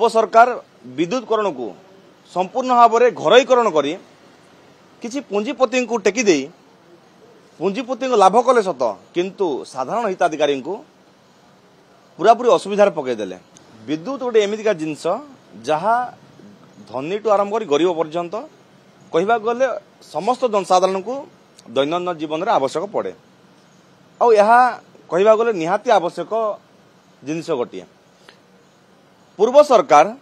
पूर्व सरकार विद्युतकरण को संपूर्ण भाव में घरोईकरण करी किसी पुंजीपति को टेकी दे पुंजीपति को लाभ कले सत किंतु साधारण हिताधिकारी को पूरापूरी असुविधार पकईदेले। विद्युत गोटे एमतीका जिनस जहाँ धनी टू आरंभ कर गरीब पर्यंत कहवा गले समस्त जनसाधारण को दैनंदिन जीवन में आवश्यक पड़े आउ यहाँ कहवा गले निहाती आवश्यक जिनस गोटे। पूर्व सरकार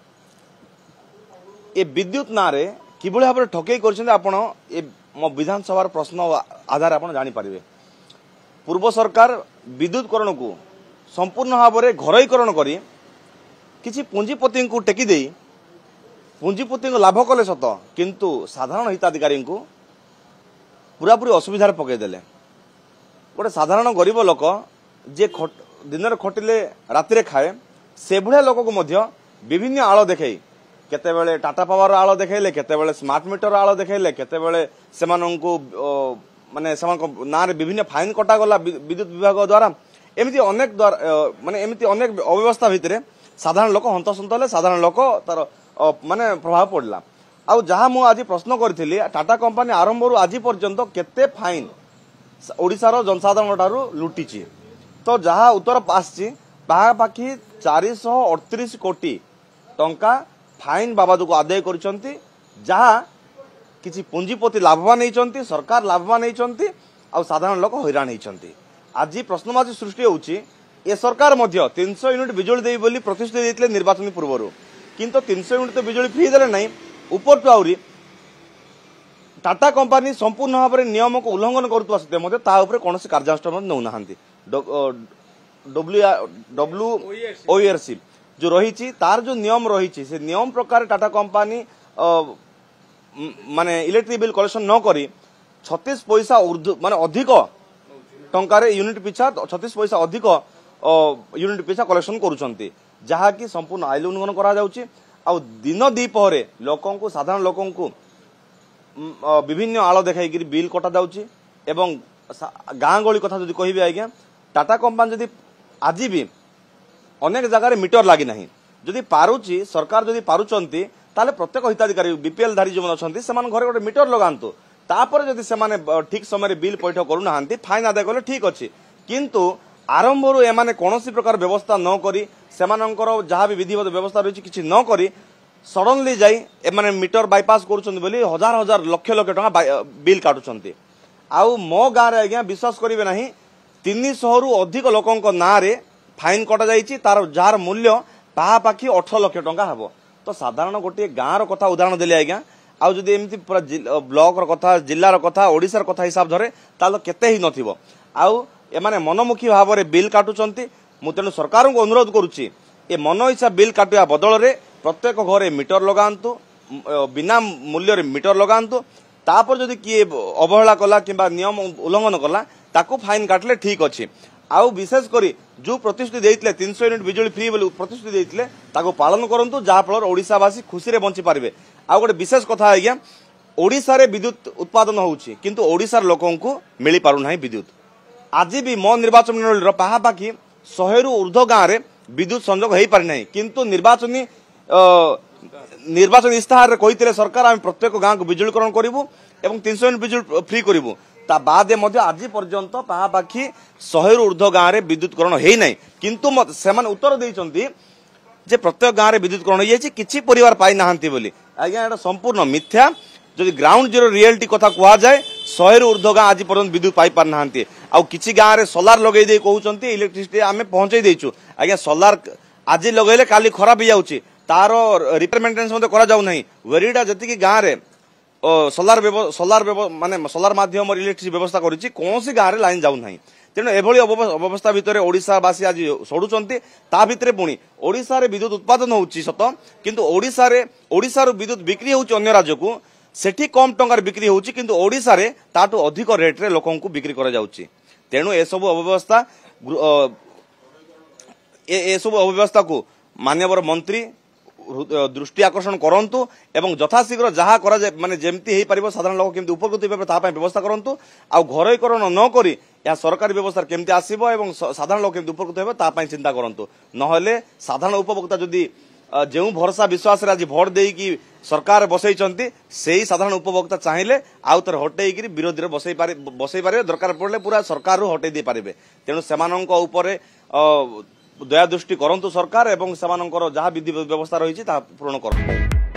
ए विद्युत ना रे किभली भाव ठकई कर आपण मो विधानसभा प्रश्न आधार आप जानीपारे। पूर्व सरकार विद्युतकरण को संपूर्ण भाव में घरोईकरण करी किसी पुंजीपति को टेकी दे पुंजीपति को लाभ कले सत किंतु साधारण हिताधिकारी को पूरापूरी असुविधार पकईदेले। गोटे साधारण गरीब लोक जे दिन खटिले राति खाए से भाया लोक को मध्य विभिन्न आड़ देखे केतेबेले टाटा पावर आड़ देखले केतेबेले स्मार्ट मीटर आड़ देखले केतेबेले माने ना विभिन्न फाइन कटा गला विद्युत विभाग द्वारा एमती अनेक माने एमती अनेक अव्यवस्था भितर साधारण लोक हंतसंत हेले साधारण लोक तार माने प्रभाव पड़ला। आउ जहाँ मु आज प्रश्न करी टाटा कंपनी आरंभ आज पर्यंत केते फाइन ओडिशार जनसाधारण ठारू लुटिची तो जहाँ उत्तर आसी पाखापाखि 438 कोटी टंका फाइन बाबद को आदाय करिसंती जहाँ किसी पुंजीपति लाभवान होती सरकार लाभवान होती आ साधारण लोक हैरान होती। आज प्रश्नवाची सृष्टि होउची ए सरकार मध्य 300 यूनिट बिजुली देई बोली प्रतिश्रुति देइतले निर्वाचन पूर्व किंतु 300 यूनिट तो बिजुली फ्री देले नहीं ऊपर टू आउरी टाटा कंपनी संपूर्ण भाव में नियम को उल्लंघन करुवा सत्वे मध्य ता ऊपर कौन कार्यानुष्ठान नौ नाहांती। WOERC जो रही तार जो नियम रही से नियम प्रकार टाटा कंपनी माने इलेक्ट्रिक बिल कलेक्शन न करी 36 पैसा माने अधिक टंकार यूनिट पिछा 36 पैसा अधिक यूनिट पिछा कलेक्शन करुछंती जहाँ की संपूर्ण आइल उल्लंघन करा जाउची। आ दिन दीपहरे लोकों को साधारण लोकों को विभिन्न आड़ देखाई बिल कटा जाउची एवं गाँ गली कथा जदि कहबे आज्ञा टाटा कंपनी जदि आज भी अनेक जगह मीटर लगी ना जदि पारुची सरकार जदि पारुचंती ताले प्रत्येक हिताधिकारी बीपीएल धारी जो अच्छा से घरे गोटे मीटर लगातु तापर जदि से ठीक समय बिल पैठ करूना फाइन आदाय कले ठीक अच्छे किंतु आरंभ एमाने कौन प्रकार व्यवस्था न करी सेमानंकर जहाँ भी विधिवत व्यवस्था रही किसी न करी सडनली जाई एमाने मीटर बाईपास करुछंती बोली हजार हजार लक्ष लक्ष टका बिल काटुछंती। आउ मो गाँव में आज्ञा विश्वास करेंगे ना 300 रु अधिक लोकों ना फाइन कटा जाइए तार जार मूल्य पाखापाखि 18 लाख टंका हम तो साधारण गोटे गाँव कथा उदाहरण देली आज्ञा आउ जदि एमती पूरा ब्लॉक कथा जिलार कथा ओडिशार कथा हिसाब धरे ताल केते ही नथिबो आउ एमाने मनमुखी भाव में बिल काटुचंती। मु तेणु सरकार को अनुरोध करुच्ची ए मन इच्छा बिल काटिया बदल में प्रत्येक घरे मीटर लगातु बिना मूल्य मीटर लगातु तापर जदि किए अवहेला कला किंबा नियम उल्लंघन कला ताको फाइन काटले ठीक अच्छे। आउ विशेषकर जो प्रतिश्रुति देइतले 300 यूनिट बिजुली फ्री बोली प्रतिश्रुति देइतले ताको पालन करंतु जहाँ फल ओडिशावासी खुशी रे बंची पारिबे। आउ गोटे विशेष कथा आज्ञा ओडिशा रे विद्युत उत्पादन होउची किंतु ओडिशार लोकों को मिली पारु नाही विद्युत। आज भी मो निर्वाचन मंडली पाखापाखि 100 रु ऊर्ध्व गाँव में विद्युत संजोग हो पारि नाही किंतु निर्वाचन इस्ताहार कही सरकार आम प्रत्येक गाँव को बिजुलीकरण करूँ और 300 यूनिट बिजुली फ्री करूँ ता बाद आज पर्यंत पाखापाखि 100 रु ऊर्ध्व गाँव में विद्युतकरण हो ना किंतु सेमाने उत्तर देइचंती जे प्रत्येक गाँव में विद्युतकरण हो जाइए किसी परिवार पाई नाहांती बोली। आज्ञा एटा संपूर्ण मिथ्या जदि ग्राउंड जीरो रियलिटी कथा कह जाए 100 रु ऊर्ध्व गाँव आज पर्यंत विद्युत पाई पार नाहांती आउ किछि गाँव में सोलार लगे दे कहउचंती इलेक्ट्रिसिटी आमे पहुंचाई देइछु। आज्ञा सोलार आज लगेले काली खराब हो जाउची तार रिपेयर मेंटेनेंस मते करा जाउ नाही वेरीडा जति गाँव में सोलार माध्यम इलेक्ट्रिसिटी व्यवस्था करिछि कौन सी गाँव में लाइन जाउ नाही तेणु एभली अवस्था भितर ओडिशावासी आज सड़ुचंती ता भितर पुणी ओडिशा रे विद्युत उत्पादन होउची सत किंतु ओडिशार विद्युत बिक्री होउची अन्य राज्य को सेठी कम टंकार बिक्री होउची किंतु ओडिशा रे ताटू अधिक रेट रे लोकों को बिक्री करा जाउची। तेणु ए सब अव्यवस्था को माननीय मंत्री दृष्टि आकर्षण करंतु एवं यथाशीघ्र जहाँ करा जाए माने जेमती हेई परिबो साधारण लोक केमती उपकृत हेबे ता पय व्यवस्था करंतु आ घरोईकरण न करी या सरकारी व्यवस्था केमती आसीबो एवं साधारण लोक केमती उपकृत हेबे ता पय चिंता करंतु नहले साधारण उपभोक्ता जदि जो भरोसा विश्वास आज भोट देकी सरकार बसई से ही साधारण उपभोक्ता चाहिए आउ थे हटई विरोधी बसई पारे दरकार पड़े पूरा सरकार हटई दे पारे तेणु से दया दृष्टि करंतु सरकार एवं जहाँ विधि व्यवस्था रही पूर्ण कर।